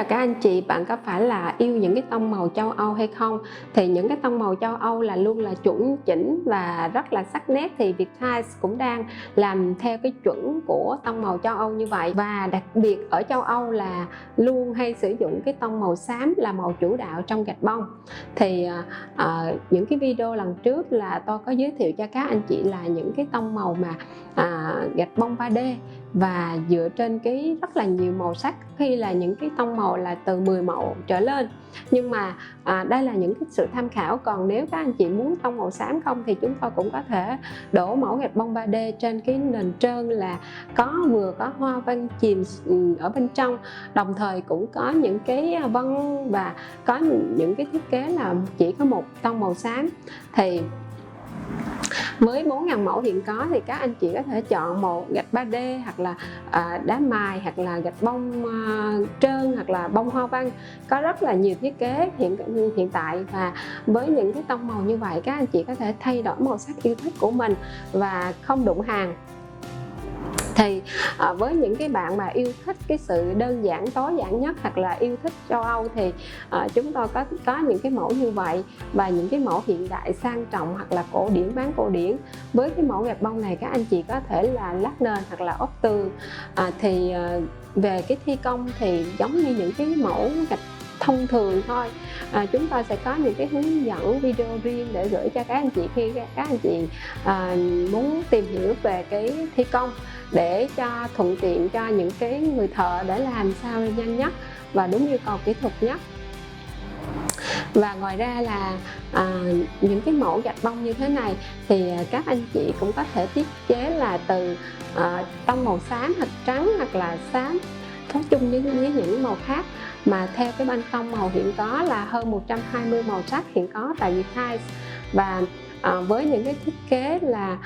chào các anh chị, bạn có phải là yêu những cái tông màu châu Âu hay không? Thì những cái tông màu châu Âu luôn là chuẩn chỉnh và rất là sắc nét, thì Vietize cũng đang làm theo cái chuẩn của tông màu châu Âu như vậy. Và đặc biệt ở châu Âu là luôn hay sử dụng cái tông màu xám là màu chủ đạo trong gạch bông. Thì những cái video lần trước là tôi có giới thiệu cho các anh chị là những cái tông màu mà gạch bông 3D và dựa trên cái rất là nhiều màu sắc, khi là những cái tông màu là từ 10 màu trở lên. Nhưng mà đây là những cái sự tham khảo, còn nếu các anh chị muốn tông màu xám không thì chúng tôi cũng có thể đổ mẫu gạch bông 3D trên cái nền trơn là vừa có hoa văn chìm ở bên trong, đồng thời cũng có những cái vân và có những cái thiết kế là chỉ có một tông màu xám. Thì với 4.000 mẫu hiện có thì các anh chị có thể chọn một gạch 3D hoặc là đá mài, hoặc là gạch bông trơn, hoặc là bông hoa văn. Có rất là nhiều thiết kế hiện tại, và với những cái tông màu như vậy các anh chị có thể thay đổi màu sắc yêu thích của mình và không đụng hàng. Thì với những cái bạn mà yêu thích cái sự đơn giản tối giản nhất, hoặc là yêu thích châu Âu, thì chúng tôi có những cái mẫu như vậy, và những cái mẫu hiện đại sang trọng hoặc là cổ điển, bán cổ điển. Với cái mẫu gạch bông này các anh chị có thể là lát nền hoặc là ốp tường. Về cái thi công thì giống như những cái mẫu gạch thông thường thôi. Chúng tôi sẽ có những cái hướng dẫn video riêng để gửi cho các anh chị khi các anh chị muốn tìm hiểu về cái thi công, để cho thuận tiện cho những cái người thợ để làm sao nhanh nhất và đúng yêu cầu kỹ thuật nhất. Và ngoài ra là những cái mẫu gạch bông như thế này thì các anh chị cũng có thể thiết chế là từ tông màu xám hoặc trắng, hoặc là xám phối chung với những màu khác, mà theo cái banh tông màu hiện có là hơn 120 màu sắc hiện có tại Vietize. Và với những cái thiết kế là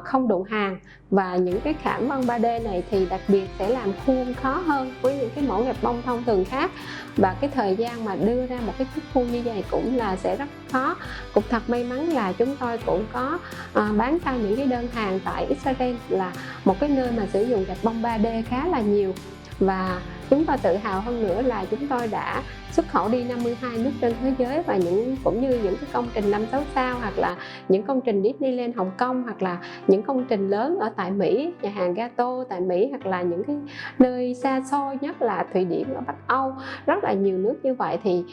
không đụng hàng và những cái khảm vân 3D này thì đặc biệt sẽ làm khuôn khó hơn với những cái mẫu gạch bông thông thường khác, và cái thời gian mà đưa ra một cái chiếc khuôn như vậy cũng là sẽ rất khó. Cũng thật may mắn là chúng tôi cũng có bán cho những cái đơn hàng tại Israel, là một cái nơi mà sử dụng gạch bông 3D khá là nhiều. Và chúng tôi tự hào hơn nữa là chúng tôi đã xuất khẩu đi 52 nước trên thế giới, và cũng như những cái công trình 5-6 sao, hoặc là những công trình Disneyland Hồng Kông, hoặc là những công trình lớn ở tại Mỹ, nhà hàng Gato tại Mỹ, hoặc là những cái nơi xa xôi nhất là Thụy Điển ở Bắc Âu. Rất là nhiều nước như vậy thì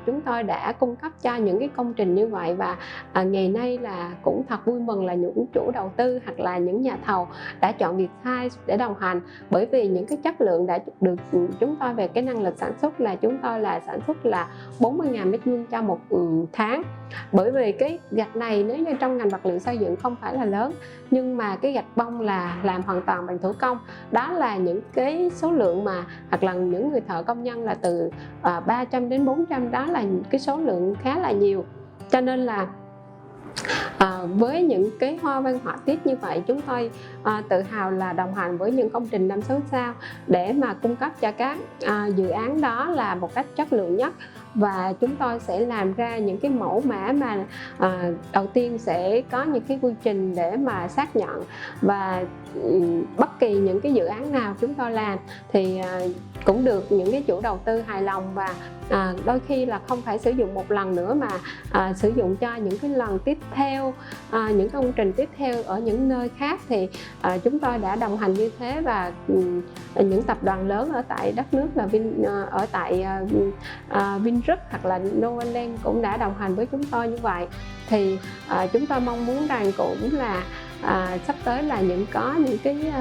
chúng tôi đã cung cấp cho những cái công trình như vậy. Và ngày nay là cũng thật vui mừng là những chủ đầu tư hoặc là những nhà thầu đã chọn Vietize để đồng hành, bởi vì những cái chất lượng đã được chúng tôi về cái năng lực sản xuất là chúng tôi là sản xuất là 40.000 m² cho một tháng. Bởi vì cái gạch này nếu như trong ngành vật liệu xây dựng không phải là lớn, nhưng mà cái gạch bông là làm hoàn toàn bằng thủ công. Đó là những cái số lượng mà, hoặc là những người thợ công nhân là từ 300 đến 400, đó là cái số lượng khá là nhiều. Cho nên là với những cái hoa văn họa tiết như vậy, chúng tôi tự hào là đồng hành với những công trình 5-6 sao để mà cung cấp cho các dự án đó là một cách chất lượng nhất. Và chúng tôi sẽ làm ra những cái mẫu mã mà đầu tiên sẽ có những cái quy trình để mà xác nhận, và bất kỳ những cái dự án nào chúng tôi làm thì cũng được những cái chủ đầu tư hài lòng, và đôi khi là không phải sử dụng một lần nữa mà sử dụng cho những cái lần tiếp theo, những công trình tiếp theo ở những nơi khác. Thì chúng tôi đã đồng hành như thế, và những tập đoàn lớn ở tại đất nước là ở tại Vingroup hoặc là Novaland cũng đã đồng hành với chúng tôi như vậy. Thì chúng tôi mong muốn rằng cũng là sắp tới là có những cái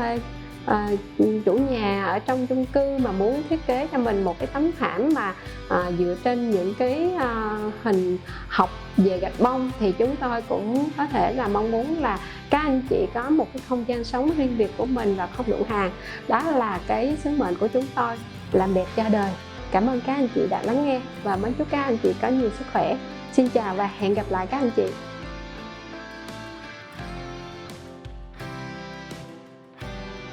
chủ nhà ở trong chung cư mà muốn thiết kế cho mình một cái tấm thảm mà dựa trên những cái hình học về gạch bông, thì chúng tôi cũng có thể là mong muốn là các anh chị có một cái không gian sống riêng biệt của mình và không đụng hàng. Đó là cái sứ mệnh của chúng tôi, làm đẹp cho đời. Cảm ơn các anh chị đã lắng nghe, và mong chúc các anh chị có nhiều sức khỏe. Xin chào và hẹn gặp lại các anh chị.